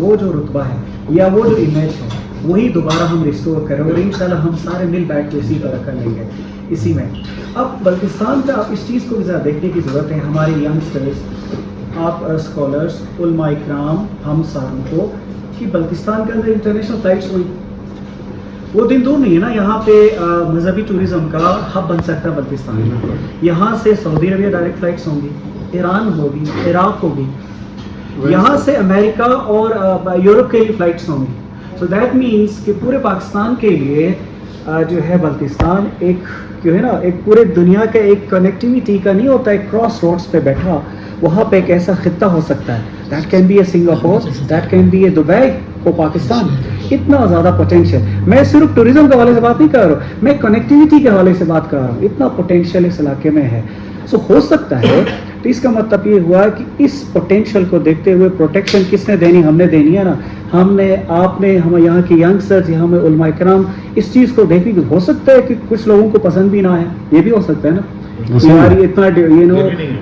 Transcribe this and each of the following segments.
وہ جو رتبہ ہے یا وہ جو امیج ہے وہی دوبارہ ہم ریسٹور کریں اور انشاءاللہ ہم سارے مل بیٹھ کے اسی طرح کر لیں گے اسی میں. اب بلتستان کا آپ اس چیز کو بھی ذرا دیکھنے کی ضرورت ہے. ہمارے ینگسٹرز، آپ اسکالرس، علماء اکرام، ہم ساروں کو کہ بلتستان کے اندر انٹرنیشنل فلائٹس ہوئی. وہ دن دور نہیں ہے نا، یہاں پہ مذہبی ٹوریزم کا ہب بن سکتا ہے بلتستان. یہاں سے سعودی عربیہ ڈائریکٹ فلائٹس ہوں گی، ایران ہوگی، عراق ہوگی، یہاں سے امریکہ اور یورپ کے لیے فلائٹس ہوں گی. سو دیٹ مینس کہ پورے پاکستان کے لیے جو ہے بلتستان ایک جو ہے نا ایک پورے دنیا کا ایک کنیکٹیویٹی کا نہیں ہوتا، ایک کراس روڈس پہ بیٹھا وہاں پہ ایک ایسا خطہ ہو سکتا ہے. That can be a Singapore, that can be a Dubai for Pakistan. اتنا زیادہ پوٹینشیل. میں صرف ٹوریزم کے حوالے سے بات نہیں کر رہا ہوں، میں کنیکٹیویٹی کے حوالے سے بات کر رہا ہوں. اتنا پوٹینشیل اس علاقے میں ہے. سو ہو سکتا ہے. تو اس کا مطلب یہ ہوا کہ اس پوٹینشیل کو دیکھتے ہوئے پروٹیکشن کس نے دینی؟ ہم نے دینی ہے نا. ہم نے، آپ نے، ہم یہاں کے ینگسٹرز، یہاں میں علماء کرام اس چیز کو دیکھیں. کہ ہو سکتا ہے کہ کچھ لوگوں کو پسند بھی نہ آئے، یہ بھی ہو سکتا ہے نا. یار اتنا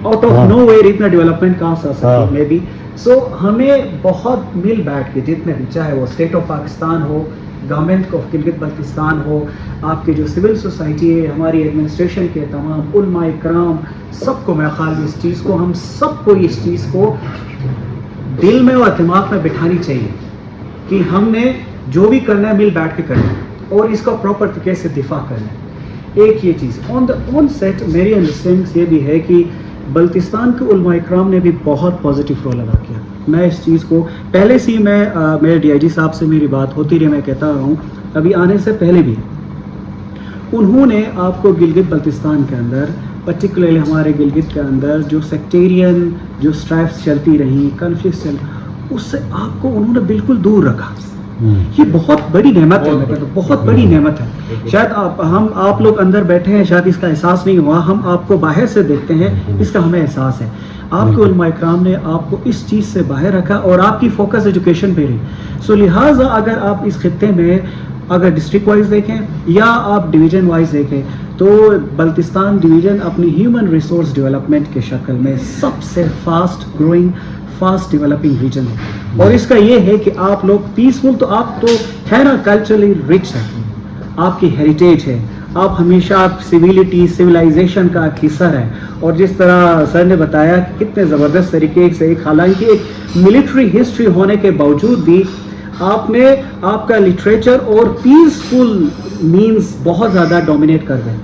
آؤٹ آف نو ویئر اتنا ڈیولپمنٹ کہاں سے آ سکتی ہے، مے بی. سو ہمیں بہت مل بیٹھ کے جتنے بھی، چاہے وہ اسٹیٹ آف پاکستان ہو، گورنمنٹ آف گلگت بلتستان ہو، آپ کے جو سول سوسائٹی ہے، ہماری ایڈمنسٹریشن کے تمام علماء کرام، سب کو میں خیال اس چیز کو، ہم سب کو اس چیز کو دل میں اور دماغ میں بٹھانی چاہیے کہ ہم نے جو بھی کرنا ہے مل بیٹھ کے کرنا ہے اور اس کا پراپر طریقے سے دفاع کرنا ہے. ایک یہ چیز آن سیٹ میری انڈرسٹینڈنگ یہ بھی ہے کہ بلتستان کے علماء اکرام نے بھی بہت پازیٹیو رول ادا کیا. میں اس چیز کو پہلے سے ہی میرے ڈی آئی جی صاحب سے میری بات ہوتی رہی، میں کہتا رہا ہوں ابھی آنے سے پہلے بھی انہوں نے آپ کو گلگت بلتستان کے اندر، پرٹیکولرلی ہمارے گلگت کے اندر جو سیکٹیرین جو اسٹرائفس چلتی رہیں، کنفلکٹس اس سے آپ کو انہوں نے بالکل دور رکھا. یہ بہت بڑی نعمت ہے. میں کہتا ہوں بہت بڑی نعمت ہے. شاید آپ لوگ اندر بیٹھے ہیں، شاید اس کا احساس نہیں ہوا. ہم آپ کو باہر سے دیکھتے ہیں، اس کا ہمیں احساس ہے. آپ کے علماء اکرام نے آپ کو اس چیز سے باہر رکھا اور آپ کی فوکس ایجوکیشن پہ رہی. سو لہٰذا اگر آپ اس خطے میں اگر ڈسٹرکٹ وائز دیکھیں یا آپ ڈویژن وائز دیکھیں تو بلتستان ڈویژن اپنی ہیومن ریسورس ڈیولپمنٹ کے شکل میں سب سے fast growing, fast developing region ہے. اور اس کا یہ ہے کہ آپ لوگ پیسفل، تو آپ تو ہے نا کلچرلی رچ ہے، آپ کی ہیریٹیج ہے، آپ ہمیشہ سویلٹی، سویلائزیشن کا ایک حصہ ہے. اور جس طرح سر نے بتایا کہ کتنے زبردست طریقے سے حالانکہ ایک ملٹری ہسٹری ہونے کے باوجود بھی آپ نے آپ کا لٹریچر اور پیسفل مینز بہت زیادہ ڈومینیٹ کر گئے.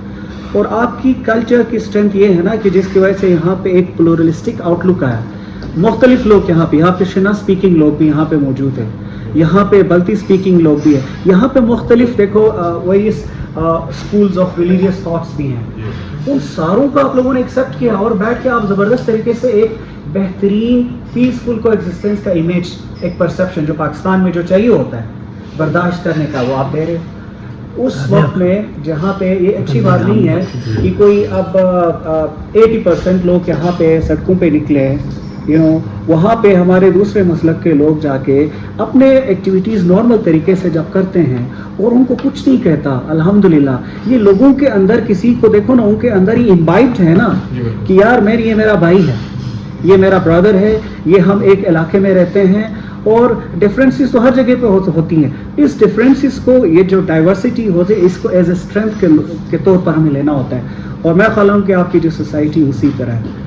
اور آپ کی کلچر کی اسٹرینتھ یہ ہے نا کہ جس کی وجہ سے یہاں پہ ایک پلورلسٹک آؤٹ لک آیا. مختلف لوگ یہاں پہ شنا اسپیکنگ لوگ بھی یہاں پہ موجود ہیں، یہاں پہ بلتی اسپیکنگ لوگ بھی ہیں، یہاں پہ مختلف دیکھو وہی اسکولز آف ریلیجیس تھاٹس بھی ہیں. ان ساروں کو آپ لوگوں نے ایکسیپٹ کیا اور بیٹھ کے آپ زبردست طریقے سے ایک بہترین پیسفل کو ایگزسٹنس کا امیج، ایک پرسیپشن جو پاکستان میں جو چاہیے ہوتا ہے برداشت کرنے کا، وہ آپ دے رہے. اس وقت میں جہاں پہ یہ اچھی بات نہیں ہے کہ کوئی اب 80% لوگ یہاں پہ سڑکوں پہ نکلے ہیں، وہاں پہ ہمارے دوسرے مسلک کے لوگ جا کے اپنے ایکٹیویٹیز نارمل طریقے سے جب کرتے ہیں اور ان کو کچھ نہیں کہتا. الحمدللہ یہ لوگوں کے اندر کسی کو دیکھو نا، ان کے اندر ہی امبائبڈ ہے نا کہ یار یہ میرا بھائی ہے، یہ میرا برادر ہے، یہ ہم ایک علاقے میں رہتے ہیں. اور ڈفرینسز تو ہر جگہ پہ ہوتی ہیں. اس ڈفرینسز کو، یہ جو ڈائیورسٹی ہوتی ہے، اس کو ایز اے اسٹرینتھ کے طور پر ہمیں لینا ہوتا ہے. اور میں خیال ہوں کہ آپ کی جو سوسائٹی اسی طرح ہے.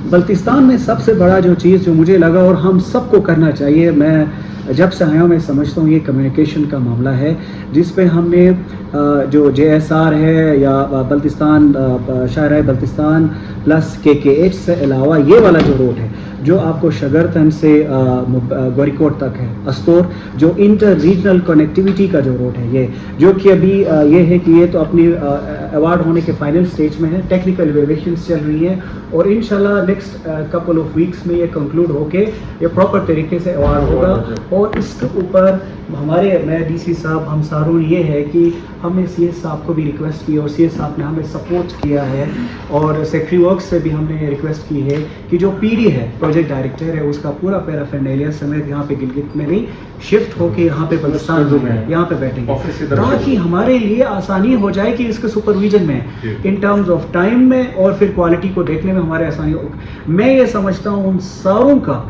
بلتستان میں سب سے بڑا جو چیز جو مجھے لگا اور ہم سب کو کرنا چاہیے، میں جب سے آیا ہوں میں سمجھتا ہوں یہ کمیونیکیشن کا معاملہ ہے، جس پہ ہم نے جو جے ایس آر ہے یا بلتستان شاہراہ بلتستان پلس KKH سے علاوہ یہ والا جو روڈ ہے جو آپ کو شگرتن سے گوریکوٹ تک ہے، استور، جو انٹر ریجنل کنیکٹیویٹی کا جو روڈ ہے، یہ جو کہ ابھی یہ ہے کہ یہ تو اپنی ایوارڈ ہونے کے فائنل سٹیج میں ہے، ٹیکنیکل ایویلیویشنز چل رہی ہیں اور انشاءاللہ نیکسٹ کپل آف ویکس میں یہ کنکلوڈ ہو کے یہ پراپر طریقے سے ایوارڈ ہوگا. اور اس کے اوپر ہمارے میں ڈی سی صاحب ہم ساروں یہ ہے کہ ہم نے سی ایس صاحب کو بھی ریکویسٹ کی اور سی ایس صاحب نے ہمیں سپورٹ کیا ہے اور سیکٹری ورکس سے بھی ہم نے ریکویسٹ کی ہے کہ جو پی ڈی ہے، پروجیکٹ ڈائریکٹر ہے، اس کا پورا پیرافینڈیلیا سمیت یہاں پہ گلگت میں نہیں شفٹ ہو کے یہاں پہ بلتستان یہاں پہ بیٹھیں گے تاکہ ہمارے لیے آسانی ہو جائے کہ اس کے سپرویژن میں ان ٹرمز آف ٹائم میں اور پھر کوالٹی کو دیکھنے میں ہمارے آسانی ہو. میں یہ سمجھتا ہوں ان ساروں کا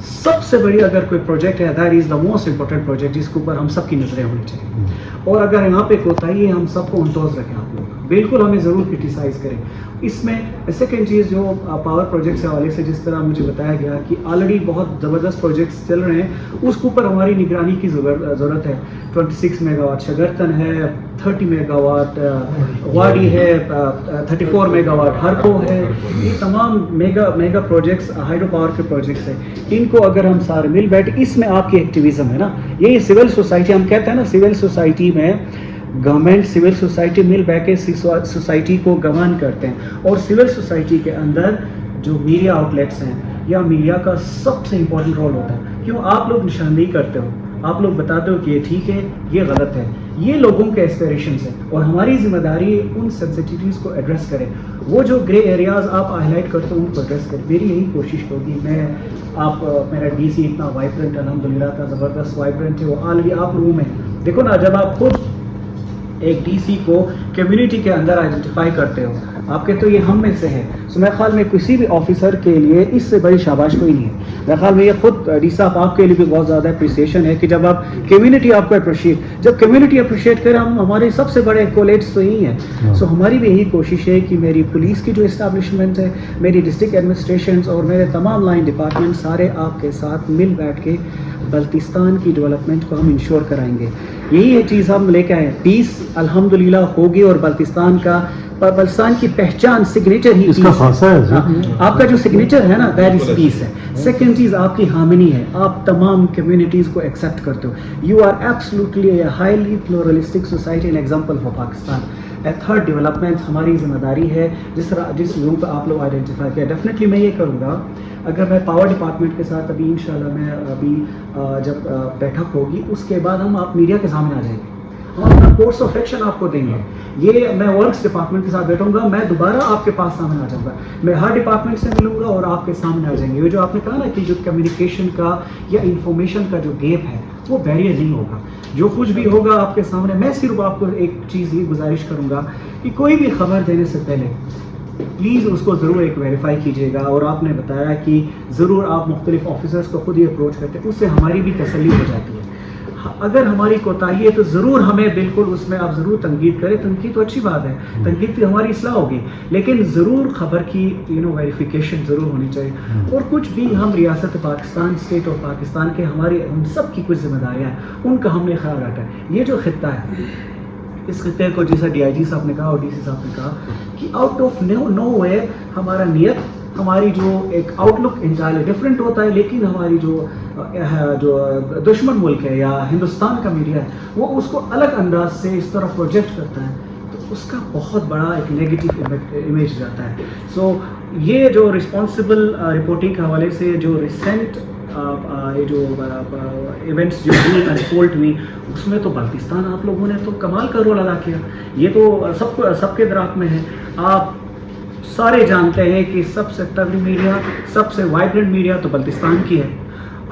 سب سے بڑی اگر کوئی پروجیکٹ ہے that is the most important project جس کے اوپر ہم سب کی نظریں ہونی چاہیے. اور اگر یہاں پہ کوتاہی ہے ہم سب کو انٹوز رکھیں, آپ لوگ بالکل ہمیں ضرور کرٹیسائز کریں. اس میں سیکنڈ چیز جو پاور پروجیکٹ کے حوالے سے جس طرح مجھے بتایا گیا کہ آلریڈی بہت زبردست پروجیکٹس چل رہے ہیں, اس کے اوپر ہماری نگرانی کی ضرورت ہے. 26 میگا واٹ شگرتن ہے, 30 میگا واٹ واڑی ہے, 34 میگا واٹ ہرپو ہے. یہ تمام میگا پروجیکٹس ہائیڈرو پاور کے پروجیکٹس ہیں. ان کو اگر ہم سارے مل بیٹھ, اس میں آپ کی ایکٹیویزم ہے نا, یہ سول سوسائٹی ہم کہتے ہیں نا, سول سوسائٹی میں گورنمنٹ سول سوسائٹی مل بیٹھ کے سوسائٹی کو گورن کرتے ہیں. اور سول سوسائٹی کے اندر جو میڈیا آؤٹ لیٹس ہیں یا میڈیا کا سب سے امپورٹنٹ رول ہوتا ہے. کیوں آپ لوگ نشاندہی کرتے ہو, آپ لوگ بتاتے ہو کہ یہ ٹھیک ہے, یہ غلط ہے. یہ لوگوں کے اسپیریشنس ہیں اور ہماری ذمہ داری ان سینسٹیوٹیز کو ایڈریس کریں. وہ جو گرے ایریاز آپ ہائی لائٹ کرتے ہو ان کو ایڈریس کریں. میری یہی کوشش ہوگی. میرا ڈی سی اتنا وائبرنٹ الحمدللہ تھا, زبردست وائبرنٹ ہے وہ. آلریڈی آپ روم میں دیکھو نا, جب آپ خود ایک ڈی سی کو کمیونٹی کے اندر آئیڈینٹیفائی کرتے ہو, آپ کہتے ہو یہ ہم میں سے ہے, تو میرے خیال میں کسی بھی آفیسر کے لیے اس سے بڑی شاباش کوئی نہیں ہے. میرے خیال میں یہ خود ڈی صاحب آپ کے لیے بھی بہت زیادہ اپریسیشن ہے کہ جب آپ کمیونٹی آپ کو جب کمیونٹی اپریشیٹ کرے, ہمارے سب سے بڑے کولیٹس تو یہی ہیں. سو ہماری بھی یہی کوشش ہے کہ میری پولیس کی جو اسٹیبلشمنٹ ہے, میری ڈسٹرکٹ ایڈمنسٹریشنز اور میرے تمام لائن ڈپارٹمنٹ سارے آپ کے ساتھ مل بیٹھ کے بلتستان کی ڈیولپمنٹ کو ہم انشور کرائیں گے. یہی چیز ہم لے کے آئے. پیس الحمدللہ ہوگی اور بلتستان کی پہچان سگنیچر ہی پیس ہے. آپ کا جو سگنیچر ہے نا دیٹ از پیس ہے. سیکنڈ چیز آپ کی ہارمنی ہے, آپ تمام کمیونٹیز کو ایکسیپٹ کرتے ہو. You are absolutely a highly pluralistic society, an example for Pakistan. Third development ہماری ذمہ داری ہے جس لوگوں کو آپ لوگ آئیڈینٹیفائی کیا. ڈیفینیٹلی میں یہ کروں گا, اگر میں پاور ڈپارٹمنٹ کے ساتھ ابھی انشاءاللہ میں ابھی جب بیٹھک ہوگی اس کے بعد ہم آپ میڈیا کے سامنے آ جائیں گے, ہم اپنا کورس آف ایکشن آپ کو دیں گے. یہ میں ورکس ڈپارٹمنٹ کے ساتھ بیٹھوں گا, میں دوبارہ آپ کے پاس سامنے آ جاؤں گا. میں ہر ڈپارٹمنٹ سے ملوں گا اور آپ کے سامنے آ جائیں گے. یہ جو آپ نے کہا نا کہ جو کمیونیکیشن کا یا انفارمیشن کا جو گیپ ہے وہ بیریئر نہیں ہوگا. جو کچھ بھی ہوگا آپ کے سامنے. میں صرف آپ کو ایک چیز یہ گزارش کروں گا کہ کوئی بھی خبر دینے سے پہلے پلیز اس کو ضرور ایک ویریفائی کیجیے گا. اور آپ نے بتایا کہ ضرور آپ مختلف آفیسرس کو خود ہی اپروچ کرتے ہیں, اس سے ہماری بھی تسلی ہو جاتی ہے. اگر ہماری کوتاہی ہے تو ضرور ہمیں بالکل اس میں آپ ضرور تنقید کریں. تنقید تو اچھی بات ہے, تنقید کی ہماری اصلاح ہوگی, لیکن ضرور خبر کی ویریفیکیشن ضرور ہونی چاہیے. اور کچھ بھی ہم ریاست پاکستان, اسٹیٹ آف پاکستان کے ہم سب کی کچھ ذمہ داریاں ہیں, ان کا ہم نے خیال رکھا ہے. یہ جو خطہ ہے, اس خطے کو جیسا ڈی آئی جی صاحب نے کہا اور ڈی سی صاحب نے کہا کہ آؤٹ آف نو وے ہمارا نیت, ہماری جو ایک آؤٹ لک انٹائرلی ڈفرینٹ ہوتا ہے, لیکن ہماری جو دشمن ملک ہے یا ہندوستان کا میڈیا ہے وہ اس کو الگ انداز سے اس طرح پروجیکٹ کرتا ہے, تو اس کا بہت بڑا ایک نیگیٹو امیج جاتا ہے. سو یہ جو رسپانسبل رپورٹنگ کے حوالے سے جو ریسنٹ یہ جو ایونٹس جو ہوئی انفولڈ ہوئی, اس میں تو بلتستان آپ لوگوں نے تو کمال کا رول ادا کیا. یہ تو سب کے دراک میں ہے. آپ سارے جانتے ہیں کہ سب سے تگڑی میڈیا, سب سے وائبرنٹ میڈیا تو بلتستان کی ہے.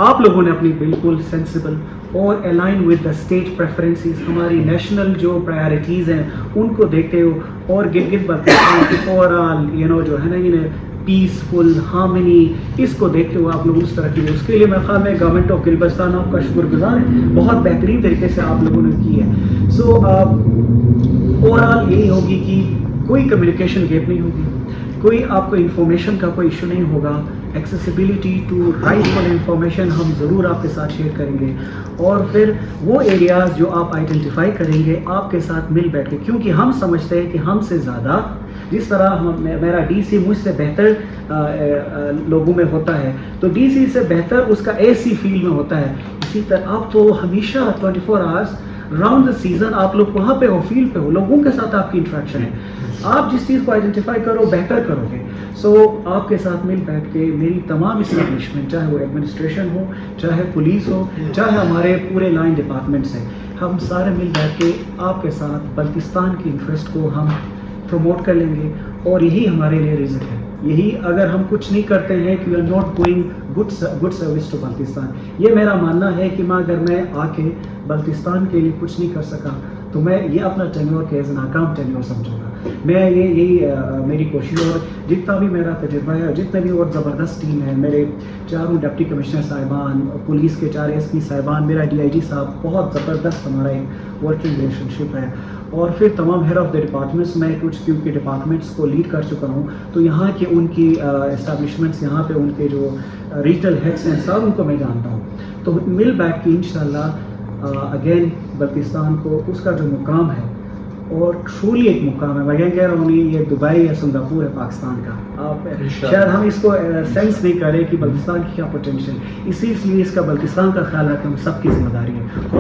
آپ لوگوں نے اپنی بالکل سینسیبل اور align with the state preferences, ہماری نیشنل جو پرائیورٹیز ہیں ان کو دیکھتے ہو, اور گلگت بلتستان کی اوورآل جو ہے نا یہ پیسفل ہارمنی, اس کو دیکھتے ہوئے آپ لوگ اس طرح کی. اس کے لیے میرے خیال میں گورنمنٹ آف گلبستان آپ کا شکر گزار ہے, بہت بہترین طریقے سے آپ لوگوں نے کی ہے. سو اوورآل یہی ہوگی کہ کوئی کمیونیکیشن گیپ نہیں ہوگی, کوئی آپ کو انفارمیشن کا کوئی ایشو نہیں ہوگا. Accessibility to right for information ہم ضرور آپ کے ساتھ شیئر کریں گے. اور پھر وہ ایریاز جو آپ آئیڈینٹیفائی کریں گے آپ کے ساتھ مل بیٹھ کے, کیونکہ ہم سمجھتے ہیں کہ ہم سے زیادہ جس طرح میرا ڈی سی مجھ سے بہتر لوگوں میں ہوتا ہے, تو ڈی سی سے بہتر اس کا اے سی فیلڈ میں ہوتا ہے. اسی طرح آپ تو ہمیشہ 24 آورس راؤنڈ دا سیزن آپ لوگ وہاں پہ ہو, فیلڈ پہ ہو, لوگوں کے ساتھ آپ کی انٹریکشن ہے. آپ جس چیز کو آئیڈینٹیفائی کرو بہتر کرو گے. سو آپ کے ساتھ مل بیٹھ کے میری تمام اسٹیبلشمنٹ, چاہے وہ ایڈمنسٹریشن ہو, چاہے پولیس ہو, چاہے ہمارے پورے لائن ڈپارٹمنٹس ہیں, ہم سارے مل بیٹھ کے آپ کے ساتھ بلتستان کی انٹرسٹ کو ہم پروموٹ کر لیں گے. اور یہی ہمارے لیے رزق ہے. یہی اگر ہم کچھ نہیں کرتے ہیں کہ we are not going good service to Baltistan. یہ میرا ماننا ہے کہ اگر میں آ کے بلتستان کے لیے کچھ نہیں کر سکا تو میں یہ اپنا ٹینیور کے ایز ناکام ٹینیور سمجھوں گا. میں یہی میری کوشش ہے، اور جتنا بھی میرا تجربہ ہے، جتنے بھی اور زبردست ٹیم ہے، میرے چاروں ڈپٹی کمشنر صاحبان، پولیس کے 4 ایس پی صاحبان، میرا DIG صاحب، بہت زبردست ہمارا ایک ورکنگ ریلیشن شپ ہے. اور پھر تمام ہیڈ آف دا ڈپارٹمنٹس، میں کچھ کیونکہ ڈپارٹمنٹس کو لیڈ کر چکا ہوں، تو یہاں کے ان کی اسٹیبلشمنٹس، یہاں پہ ان کے جو ریجنل ہیڈس ہیں، سب ان کو میں جانتا ہوں. تو مل بیٹھ کے انشاءاللہ اگین بلتستان کو اس کا جو مقام ہے، اور ٹرولی ایک مقام ہے، میں یہ کہہ رہا ہوں نہیں یہ دبئی یا سنگاپور ہے پاکستان کا. آپ شاید ہم اس کو سینس نہیں کر رہے کہ بلتستان کی کیا پوٹینشیل، اسی لیے اس کا بلتستان کا خیال ہے کہ ہم سب کی ذمہ داری ہے.